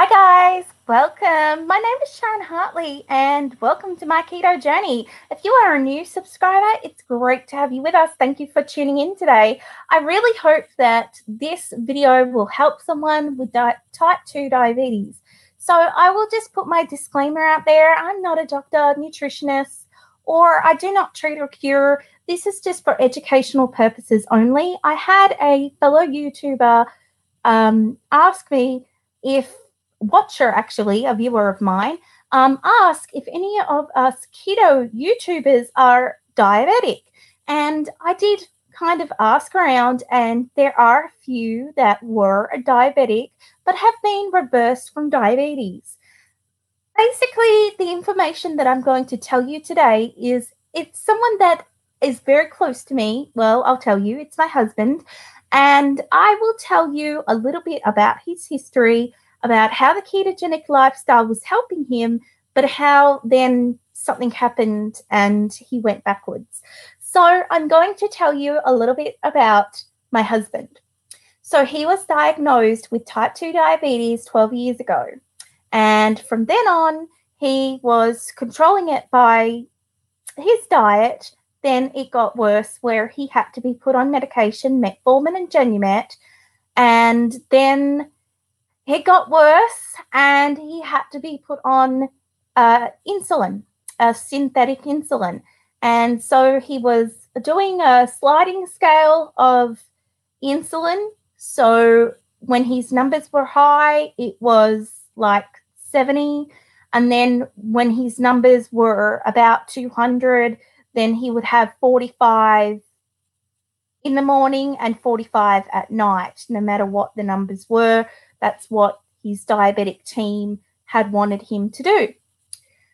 Hi guys, welcome. My name is Sharon Hartley and welcome to my keto journey. If you are a new subscriber, it's great to have you with us. Thank you for tuning in today. I really hope that this video will help someone with type 2 diabetes. So I will just put my disclaimer out there. I'm not a doctor, nutritionist, or I do not treat or cure. This is just for educational purposes only. I had a fellow YouTuber ask me if actually, a viewer of mine, ask if any of us keto YouTubers are diabetic. And I did kind of ask around, and there are a few that were diabetic but have been reversed from diabetes. Basically, the information that I'm going to tell you today is it's someone that is very close to me. Well, I'll tell you, it's my husband. And I will tell you a little bit about his history, about how the ketogenic lifestyle was helping him, but how then something happened and he went backwards. So I'm going to tell you a little bit about my husband. So he was diagnosed with type 2 diabetes 12 years ago. And from then on, he was controlling it by his diet. Then it got worse where he had to be put on medication, metformin and Genumet. And then it got worse and he had to be put on insulin, a synthetic insulin. And so he was doing a sliding scale of insulin. So when his numbers were high, it was like 70. And then when his numbers were about 200, then he would have 45 in the morning and 45 at night, no matter what the numbers were. That's what his diabetic team had wanted him to do.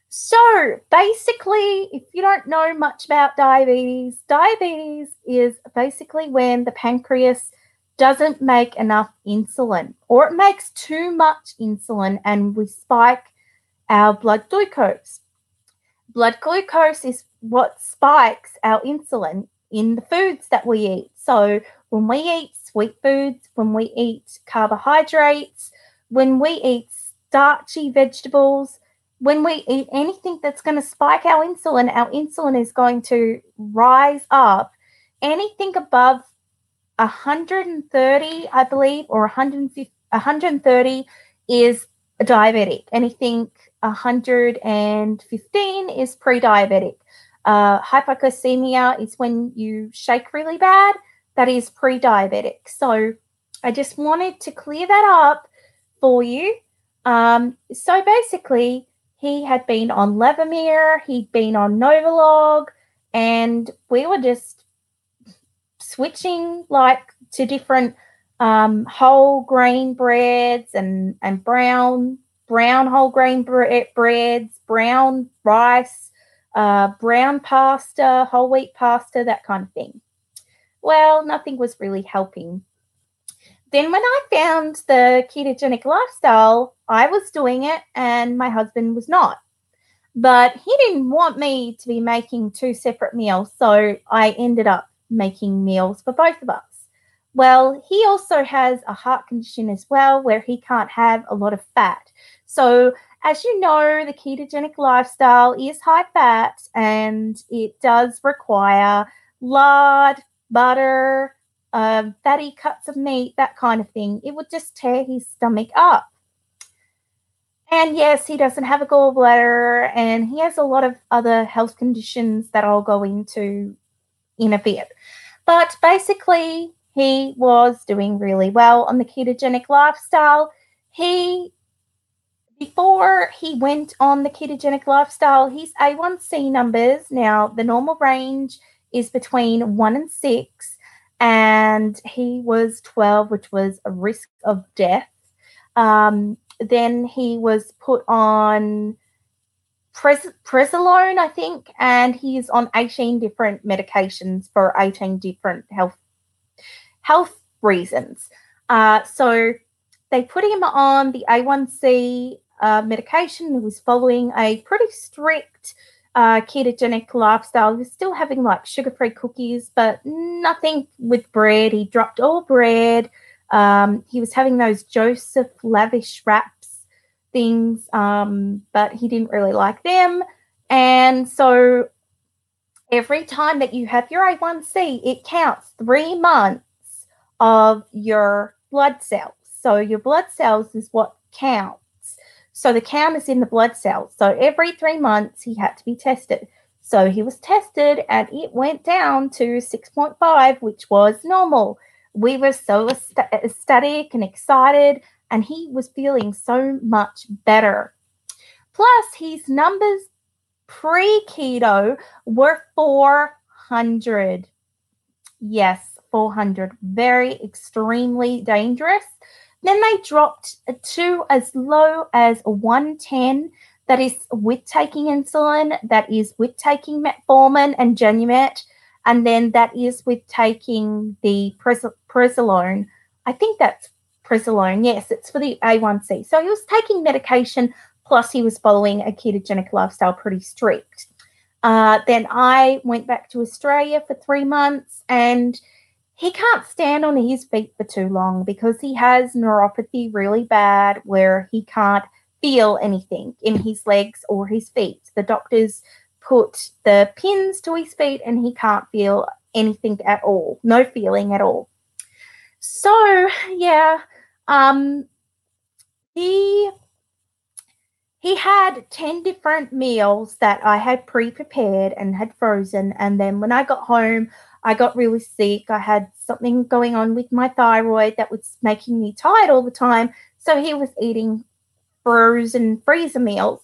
So basically, if you don't know much about diabetes, diabetes is basically when the pancreas doesn't make enough insulin, or it makes too much insulin and we spike our blood glucose. Blood glucose is what spikes our insulin in the foods that we eat. So when we eat sweet foods, when we eat carbohydrates, when we eat starchy vegetables, when we eat anything that's going to spike our insulin is going to rise up. Anything above 130, I believe, or 130 is diabetic. Anything 115 is pre-diabetic. Hypoglycemia is when you shake really bad. That is pre-diabetic. So I just wanted to clear that up for you. So basically, he had been on Levemir, he'd been on Novolog, and we were just switching like to different whole grain breads and brown whole grain breads, brown rice, brown pasta, whole wheat pasta, that kind of thing. Well, nothing was really helping. Then when I found the ketogenic lifestyle, I was doing it and my husband was not. But he didn't want me to be making two separate meals, so I ended up making meals for both of us. Well, he also has a heart condition as well where he can't have a lot of fat. So as you know, the ketogenic lifestyle is high fat and it does require lard, butter, fatty cuts of meat, that kind of thing. It would just tear his stomach up. And yes, he doesn't have a gallbladder and he has a lot of other health conditions that I'll go into in a bit. But basically, he was doing really well on the ketogenic lifestyle. Before he went on the ketogenic lifestyle, his A1C numbers, now the normal range is between 1 and 6, and he was 12, which was a risk of death. Then he was put on Prezolone, I think, and he's on 18 different medications for 18 different health reasons. So they put him on the A1C medication. He was following a pretty strict ketogenic lifestyle. He was still having like sugar-free cookies, but nothing with bread. He dropped all bread. He was having those Joseph Lavish wraps things, but he didn't really like them. And so every time that you have your A1C, it counts 3 months of your blood cells. So your blood cells is what counts. So the count is in the blood cells. So every 3 months he had to be tested. So he was tested and it went down to 6.5, which was normal. We were so ecstatic and excited, and he was feeling so much better. Plus, his numbers pre-keto were 400. Yes, 400. Very extremely dangerous. Then they dropped to as low as 110. That is with taking insulin, that is with taking metformin and Genumet, and then that is with taking the prednisolone. I think that's prednisolone. Yes, it's for the A1C. So he was taking medication, plus he was following a ketogenic lifestyle pretty strict. Then I went back to Australia for 3 months, and he can't stand on his feet for too long because he has neuropathy really bad where he can't feel anything in his legs or his feet. The doctors put the pins to his feet and he can't feel anything at all, no feeling at all. So, yeah, he had 10 different meals that I had pre-prepared and had frozen. And then when I got home, I got really sick. I had something going on with my thyroid that was making me tired all the time. So he was eating frozen freezer meals.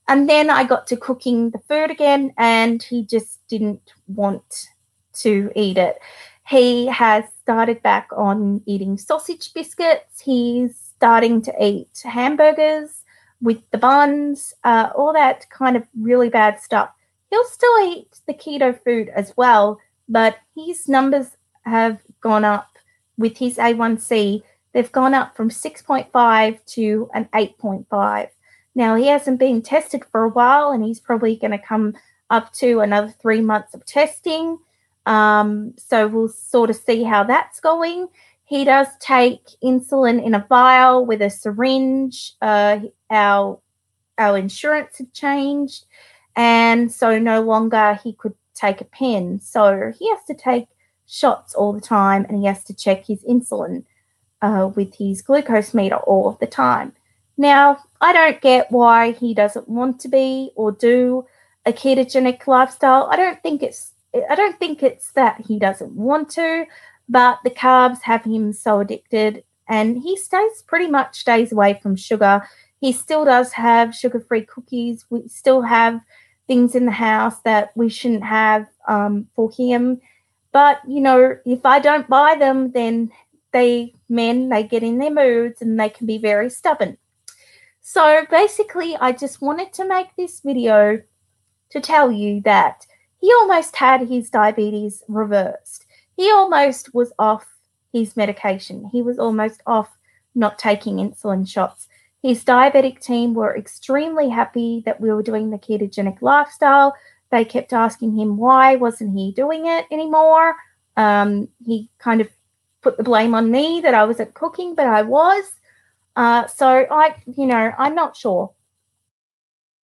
And then I got to cooking the food again, and he just didn't want to eat it. He has started back on eating sausage biscuits. He's starting to eat hamburgers with the buns, all that kind of really bad stuff. He'll still eat the keto food as well, but his numbers have gone up with his A1C. They've gone up from 6.5 to an 8.5. Now, he hasn't been tested for a while, and he's probably going to come up to another 3 months of testing. So we'll sort of see how that's going. He does take insulin in a vial with a syringe. Our insurance had changed, and so no longer he could take a pen. So he has to take shots all the time, and he has to check his insulin with his glucose meter all of the time. Now, I don't get why he doesn't want to be or do a ketogenic lifestyle. I don't think it's that he doesn't want to, but the carbs have him so addicted, and he pretty much stays away from sugar. He still does have sugar-free cookies. We still have things in the house that we shouldn't have for him. But, if I don't buy them, then they get in their moods and they can be very stubborn. So basically, I just wanted to make this video to tell you that he almost had his diabetes reversed. He almost was off his medication. He was almost off not taking insulin shots. His diabetic team were extremely happy that we were doing the ketogenic lifestyle. They kept asking him why wasn't he doing it anymore. He kind of put the blame on me that I wasn't cooking, but I was. So I'm not sure.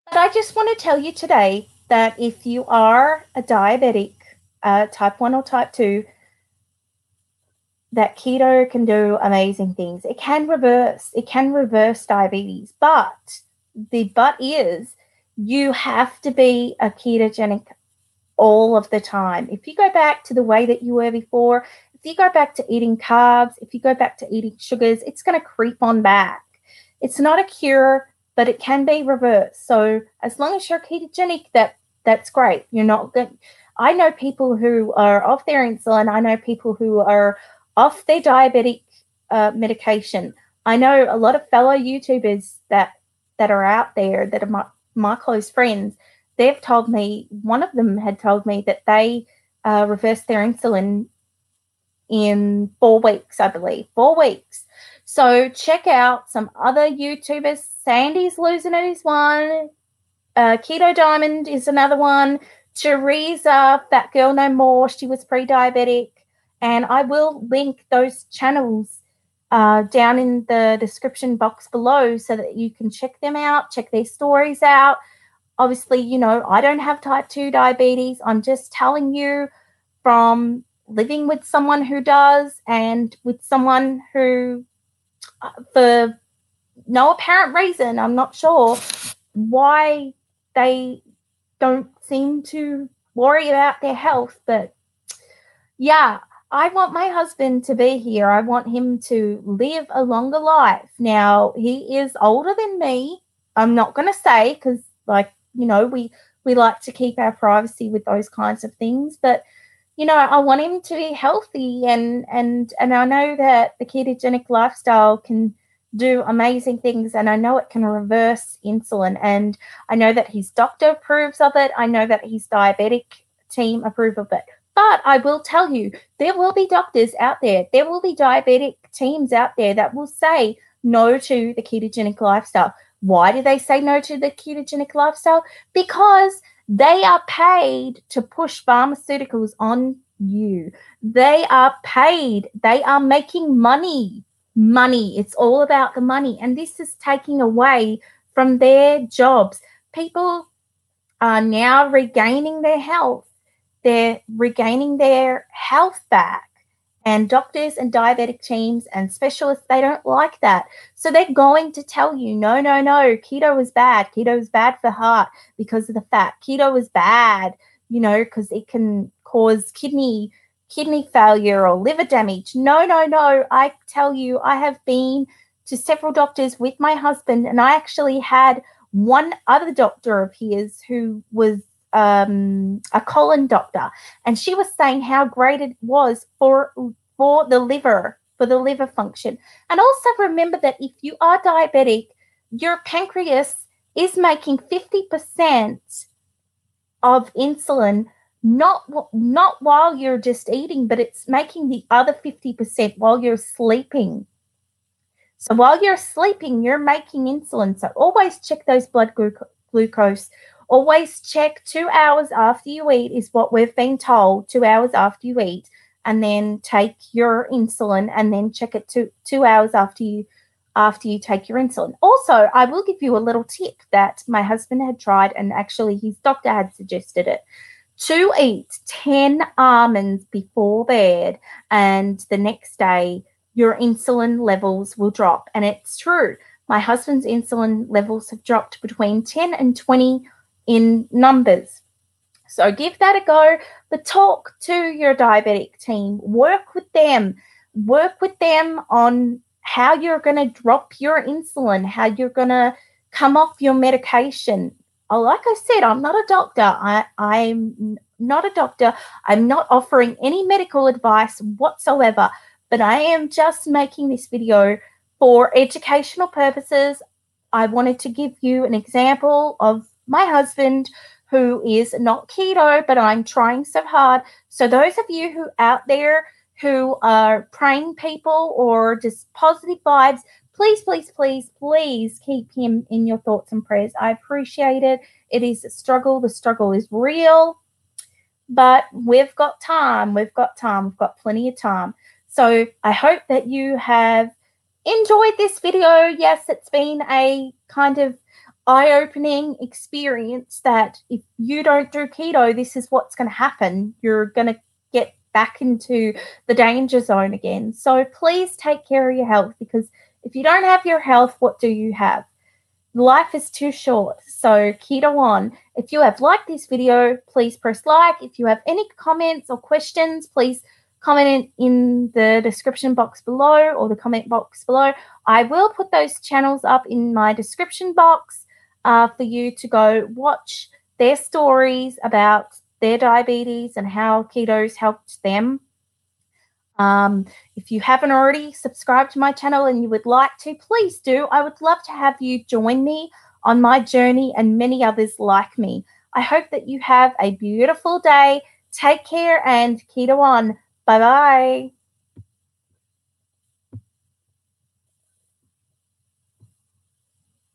But I just want to tell you today that if you are a diabetic, type 1 or type 2, that keto can do amazing things. It can reverse diabetes, but the but is you have to be a ketogenic all of the time. If you go back to the way that you were before, if you go back to eating carbs, if you go back to eating sugars, it's going to creep on back. It's not a cure, but it can be reversed. So as long as you're ketogenic, that's great. You're not good. I know people who are off their insulin. I know people who are off their diabetic medication. I know a lot of fellow YouTubers that are out there that are my close friends. They've told me, one of them had told me that they reversed their insulin in 4 weeks, I believe. 4 weeks. So check out some other YouTubers. Sandy's losing it is one. Keto Diamond is another one. Teresa, Fat Girl No More, she was pre-diabetic. And I will link those channels down in the description box below so that you can check them out, check their stories out. Obviously, you know, I don't have type 2 diabetes. I'm just telling you from living with someone who does and with someone who, for no apparent reason, I'm not sure why they don't seem to worry about their health. But yeah, I want my husband to be here. I want him to live a longer life. Now, he is older than me. I'm not going to say because, like, you know, we like to keep our privacy with those kinds of things. But, you know, I want him to be healthy, and I know that the ketogenic lifestyle can do amazing things, and I know it can reverse insulin, and I know that his doctor approves of it. I know that his diabetic team approve of it. But I will tell you, there will be doctors out there, there will be diabetic teams out there that will say no to the ketogenic lifestyle. Why do they say no to the ketogenic lifestyle? Because they are paid to push pharmaceuticals on you. They are paid. They are making money. Money. It's all about the money. And this is taking away from their jobs. People are now regaining their health. They're regaining their health back. And doctors and diabetic teams and specialists, they don't like that. So they're going to tell you, no, no, no, keto is bad. Keto is bad for heart because of the fat. Keto is bad, you know, because it can cause kidney failure or liver damage. No, no, no. I tell you, I have been to several doctors with my husband, and I actually had one other doctor of his who was a colon doctor, and she was saying how great it was for the liver function. And also remember that if you are diabetic, your pancreas is making 50% of insulin, not while you're just eating, but it's making the other 50% while you're sleeping. So while you're sleeping, you're making insulin. So always check those blood glucose. Always check 2 hours after you eat is what we've been told, 2 hours after you eat, and then take your insulin and then check it 2 hours after you take your insulin. Also, I will give you a little tip that my husband had tried, and actually his doctor had suggested it, to eat 10 almonds before bed, and the next day your insulin levels will drop. And it's true. My husband's insulin levels have dropped between 10 and 20 in numbers. So give that a go, but talk to your diabetic team. Work with them on how you're going to drop your insulin, how you're going to come off your medication. Like I said, I'm not a doctor. I'm not a doctor. I'm not offering any medical advice whatsoever, but I am just making this video for educational purposes. I wanted to give you an example of my husband who is not keto, but I'm trying so hard. So those of you who out there who are praying people or just positive vibes, please, please, please, please keep him in your thoughts and prayers. I appreciate it. It is a struggle. The struggle is real, but we've got time. We've got plenty of time. So I hope that you have enjoyed this video. Yes, it's been a kind of eye-opening experience that if you don't do keto, this is what's going to happen. You're going to get back into the danger zone again. So please take care of your health, because if you don't have your health, what do you have? Life is too short. So Keto On. If you have liked this video, please press like. If you have any comments or questions, please comment in the description box below or the comment box below. I will put those channels up in my description box for you to go watch their stories about their diabetes and how keto's helped them. If you haven't already subscribed to my channel and you would like to, please do. I would love to have you join me on my journey and many others like me. I hope that you have a beautiful day. Take care and keto on. Bye-bye.